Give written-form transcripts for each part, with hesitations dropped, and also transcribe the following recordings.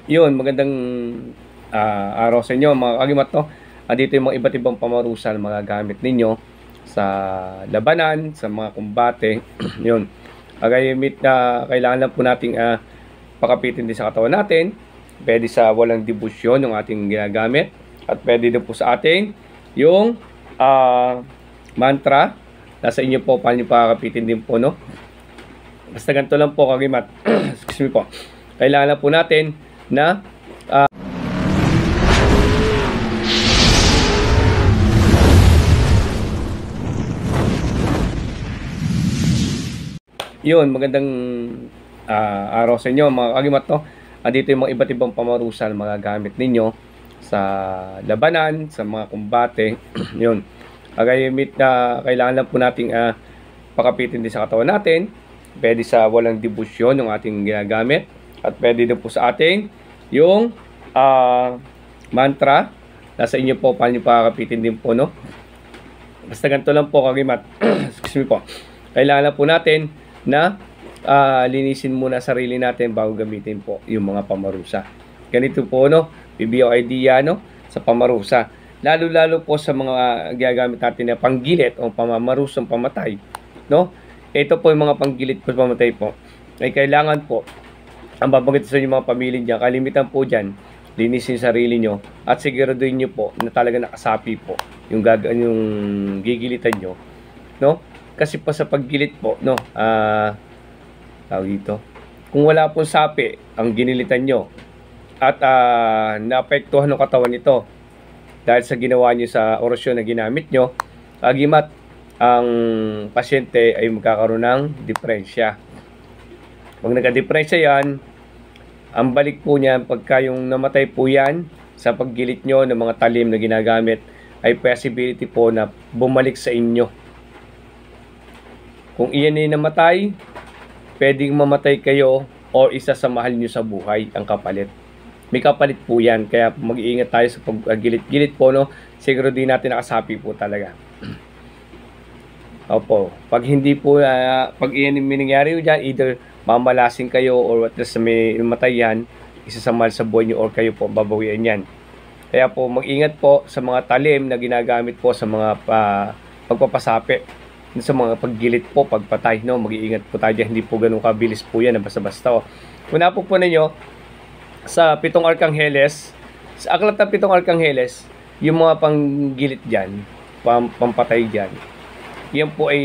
Yun, magandang araw sa inyo mga kagimat, no? Dito yung mga iba't ibang pamarusa na mga gamit ninyo sa labanan, sa mga kumbate. Yun. Gamit na kailangan lang po nating pakapitin din sa katawan natin. Pwede sa walang debusyon yung ating ginagamit. At pwede din po sa ating yung mantra. Nasa inyo po paano yung pakakapitin din po, no? Basta ganito lang po kagimat. Excuse me po. Kailangan lang po natin na yun, magandang araw sa inyo mga kagimat, no? Dito yung mga iba't ibang pamarusa na mga gamit ninyo sa labanan, sa mga kumbate. Yun. Gamit na kailangan lang po nating pakapitin din sa katawan natin. Pwede sa walang debusyon yung ating ginagamit. At pwede din po sa ating yung mantra. Nasa inyo po paano yung pakakapitin din po, no? Basta ganito lang po kagimat. Excuse me po. Kailangan lang po natin na linisin muna sarili natin bago gamitin po yung mga pamarusa. Ganito po, no? Bibigyan ko idea, no? Sa pamarusa. Lalo-lalo po sa mga gagamit natin na panggilit o pamamarusang pamatay, no? Ito po yung mga panggilit po pamatay po. Ay kailangan po, ang babanggit sa inyo mga pamilya dyan, kalimitan po dyan, linisin sarili nyo at siguraduhin nyo po na talaga nakasapi po yung gigilitan nyo, no? Kasi pa sa paggilit po, no, tawag dito, kung wala pong sapi ang ginilitan nyo at naapektuhan ng katawan nito dahil sa ginawa nyo sa orasyon na ginamit nyo, agimat ang pasyente ay magkakaroon ng depresya. Pag nagka-depresya yan, ang balik po niyan, pagka yung namatay po yan sa paggilit nyo ng mga talim na ginagamit, ay possibility po na bumalik sa inyo. Kung iyan ay namatay, pwedeng mamatay kayo o isa sa mahal nyo sa buhay ang kapalit. May kapalit po yan, kaya mag-iingat tayo sa paggilit-gilit po, no? Siguro din natin nakasapi po talaga. Opo, pag hindi po, pag iyan yung nangyari dyan, either mamalasing kayo or at least may matay yan, isa sa mahal sa buhay nyo or kayo po babawian yan. Kaya po mag-ingat po sa mga talim na ginagamit po sa mga pagpapasapi, sa mga paggilit po, pagpatay, no? Mag-iingat po tayo dyan, hindi po ganun kabilis po yan, basta-basta. Una po ninyo, sa 7 Arkangheles, sa aklat ng 7 Arkangheles, yung mga panggilit dyan, pampatay dyan, yan po ay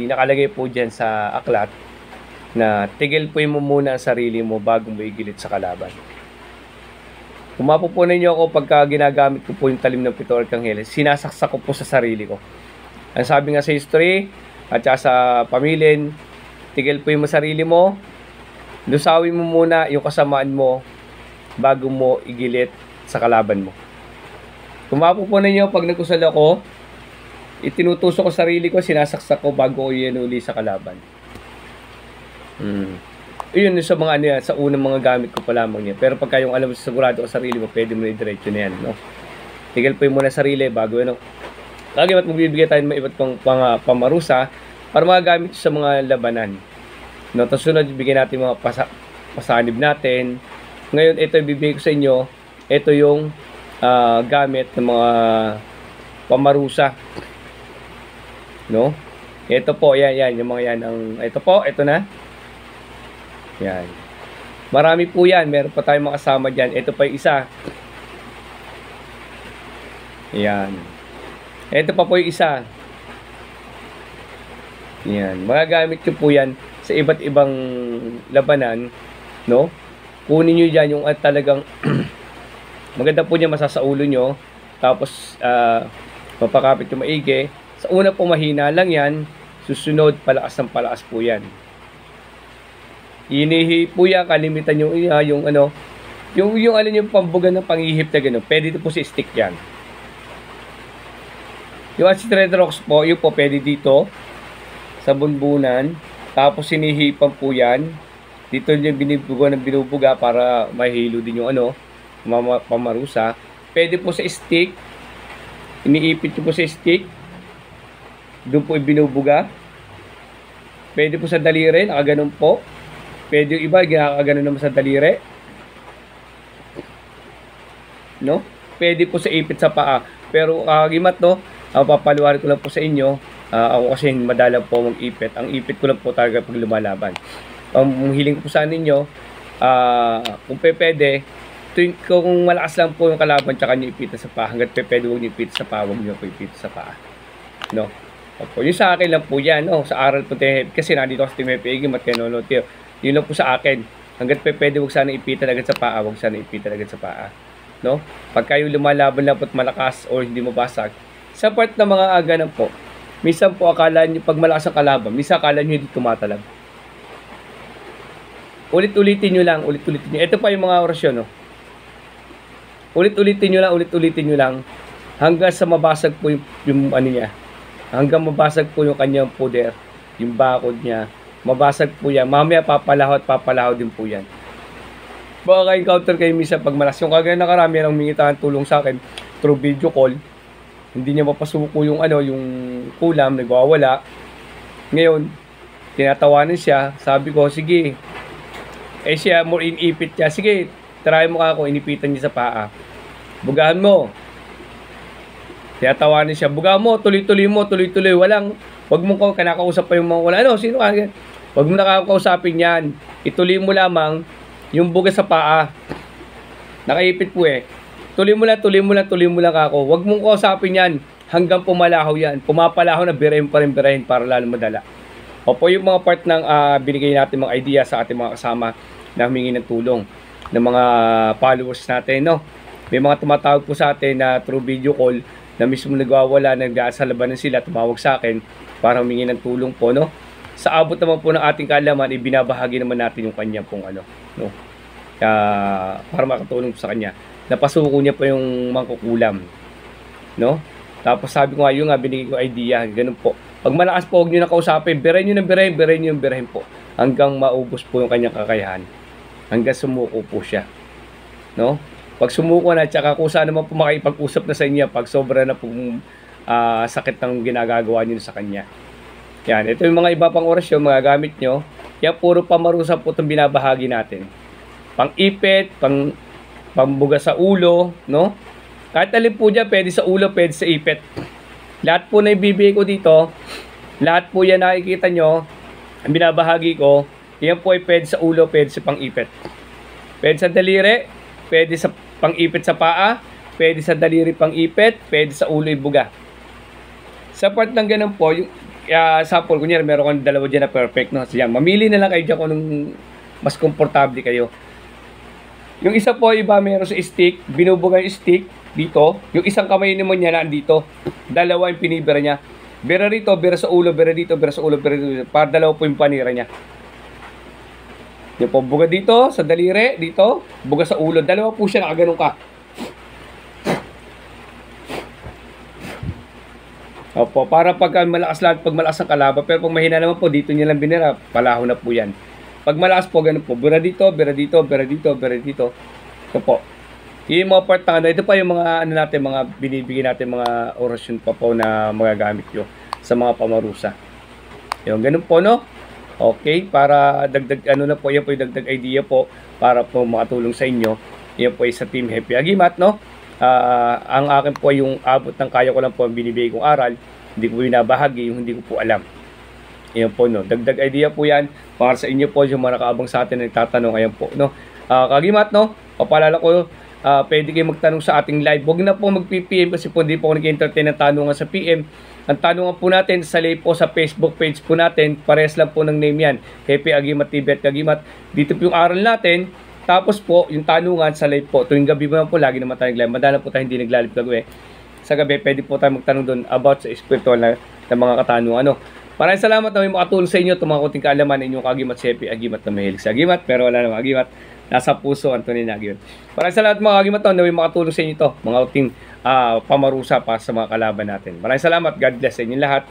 nakalagay po dyan sa aklat na tigil po mo muna ang sarili mo bago mo igilit sa kalaban. Kung mapupunan nyo ako pagka ginagamit ko po yung talim ng 7 Arkangheles, sinasaksak ko po sa sarili ko. Ang sabi nga sa history at sa pamilin, tigil po yung sarili mo, lusawin mo muna yung kasamaan mo bago mo igilit sa kalaban mo. Kung mapupunan nyo, pag nagkusal ako, itinutusok ko sarili ko, sinasaksak ko bago ko iyanuli sa kalaban. Yun sa mga sa unang mga gamit ko pa lamang niya. Pero pagka yung alam mo sigurado ka sarili mo, pwede mo na i-diretso na yan, no? Tigil po yung muna sarili bago ano. Lagi at magbibigay tayo ng iba't pang pamarusa para magagamit sa mga labanan. No, tapos sunod bigyan natin mga pasanib natin. Ngayon ito ibibigay ko sa inyo, ito yung gamit ng mga pamarusa. No? Ito po, yan yung mga yan ang ito po, ito na. Yan. Marami po yan, meron pa tayong makasama diyan. Ito pa yung isa. Yan. Ito pa po yung isa. Yan. Magagamit nyo po yan sa iba't ibang labanan. No? Kunin nyo dyan yung talagang maganda po niya masasaulo nyo. Tapos, mapakapit yung maigi. Sa una po mahina lang yan. Susunod, palakas ng palakas po yan. Inihi po yan. Kalimitan yung ano. Yung yung pambugan ng pangihip na gano'n. Pwede po si stick yan. Yung acid red rocks po, yun po pwede dito sa bunbunan. Tapos sinihipan po yan. Dito yung binubuga para mahilo din yung ano, pamarusa. Pwede po sa stick. Iniipit nyo po sa stick. Doon po ibinubuga. Pwede po sa daliri, nakaganon po. Pwede yung iba, ginakaganon naman sa daliri. no? Pwede po sa ipit sa paa. Pero kagimat, no, papaliwanag ko lang po sa inyo, ako kasi madalang po mag-ipit. Ang ipit ko lang po talaga pag lumalaban. Ang hiling ko po sa ninyo, kung pwede, kung malakas lang po yung kalaban tsaka nyo ipita sa paa, hanggat pwede huwag nyo ipita sa paa, huwag nyo po ipita sa paa, no? Opo, yung sa akin lang po yan, no? Sa aral po tayo, kasi nandito kasi Team Happy Agim at kay Lolo Tio, yun lang po sa akin, hanggat pwede huwag sana ipita agad sa paa, huwag sana ipita agad sa paa, no? Pagka yung lumalaban lang po at malakas o hindi mabasag, sa part ng mga aganan po, minsan po akala nyo, pag malakas ang kalaban, minsan akala nyo hindi tumatalab. Ulit-ulitin nyo lang, ulit-ulitin nyo. Ito pa yung mga orasyon, no? Ulit-ulitin nyo lang, hanggang sa mabasag po yung ano niya. Hanggang mabasag po yung kanyang poder, yung bakod niya. Mabasag po yan. Mamaya papalaho din po yan. Baka ka-encounter kayo minsan pag malas. Yung kagaya nakarami nang humingi tulong sa akin through video call. Hindi niya mapasuko yung yung kulam, nagwawala. Ngayon, tinatawanan siya. Sabi ko, sige. Siya, more inipit niya. Sige, try mo ako, inipitan niya sa paa. Bugahan mo. Tinatawanan siya. Bugahan mo, tuloy-tuloy mo, tuloy-tuloy. Wag mo kung kanakausap pa yung mga sino ka? Wag mo nakakausapin yan. Ituloy mo lamang yung buga sa paa. Nakaipit po Tuloy mo lang ako. Wag mong kausapin yan hanggang pumalahaw yan. Pumapalahaw na birahin para lalo madala. Opo, yung mga part ng binigay natin mga idea sa ating mga kasama na humingi ng tulong ng mga followers natin, no? May mga tumatawag po sa atin na through video call na mismo nagwawala, nag-aasa labanan sila, tumawag sa akin para humingi ng tulong po, no? Sa abot naman po ng ating kaalaman, ibinabahagi naman natin yung kanya pong no? Para makatulong sa kanya. Napasuko niya pa yung mangkukulam, no? Tapos sabi ko nga, binigay ko idea, ganun po. Pag malakas po, huwag nyo na kausapin, birahin nyo po, hanggang maubos po yung kanyang kakayahan. Hanggang sumuko po siya, no? Pag sumuko na, tsaka kung saan naman po makipag-usap na sa inyo, pag sobra na pong sakit ng ginagagawa nyo sa kanya. Yan, ito yung mga iba pang orasyon, mga gamit nyo. Yan, puro pamarusa po itong binabahagi natin. Pang-ipit, pambuga sa ulo, no? Kahit alin po dyan, pwede sa ulo, pwede sa ipit. Lahat po na ibibigay ko dito, lahat po yan nakikita nyo, ang binabahagi ko, yan po ay pwede sa ulo, pwede sa pang-ipit. Pwede sa daliri, pwede sa pang-ipit sa paa, pwede sa daliri pang-ipit, pwede sa ulo ibuga. Sa part ng ganun po, yung sample, kunyari meron kang dalawa dyan na perfect, no? So yan, mamili na lang kayo dyan kung anong mas komportable kayo. Yung isa po, iba meron sa stick, binubuga yung stick dito, yung isang kamay naman niya nandito, dalawa yung pinibira niya. Bira rito, bira sa ulo, bira dito, bira sa ulo, bira dito, para dalawa po yung panira niya. Yung po, buga dito, sa daliri, dito, buga sa ulo, dalawa po siya, nakaganon ka. Opo, para pag malakas ang kalaban, pero pag mahina naman po, dito niya lang binira, palaho na po yan. Pag malakas po, ganun po, bira dito, bira dito, bira dito, bira dito. Ito po. Yung mga part na ito pa yung mga natin, mga binibigyan natin mga orasyon pa po na magagamit nyo sa mga pamarusa. Yung ganun po, no? Okay, para dagdag na po, yan po yung dagdag idea po para po makatulong sa inyo. Yan po ay sa Team Happy Agimat, no? Ang akin po yung abot ng kaya ko lang po ang binibigay kong aral. Hindi ko binabahagi yung hindi ko po alam. Ayan po, no? Dagdag idea po yan para sa inyo po yung mga nakaabang sa atin na nagtatanong. Ayan po, no? Kagimat, no? Papalala ko, pwede kayo magtanong sa ating live. Huwag na po mag-PM kasi po hindi po ako nag-entertain ng tanungan sa PM. Ang tanungan po natin sa live po sa Facebook page po natin, parehas lang po ng name yan, Happy Agimat TV at Kagimat. Dito po yung aral natin. Tapos po, yung tanungan sa live po, tuwing gabi naman po, lagi naman tayo nag-live. Madalang po tayo hindi nag-live gagawin. Sa gabi, pwede po tayo magtanong doon about sa spiritual na mga katanungan. Maraming salamat na may makatulong sa inyo itong mga kunting kaalaman inyong Kagimat si Happy Agimat na mahilig sa Agimat, pero wala namang Agimat. Nasa puso, Anthony na Agimat. Maraming salamat mga Kagimat na may makatulong sa inyo ito, mga kunting pamarusa pa sa mga kalaban natin. Maraming salamat. God bless sa inyo lahat.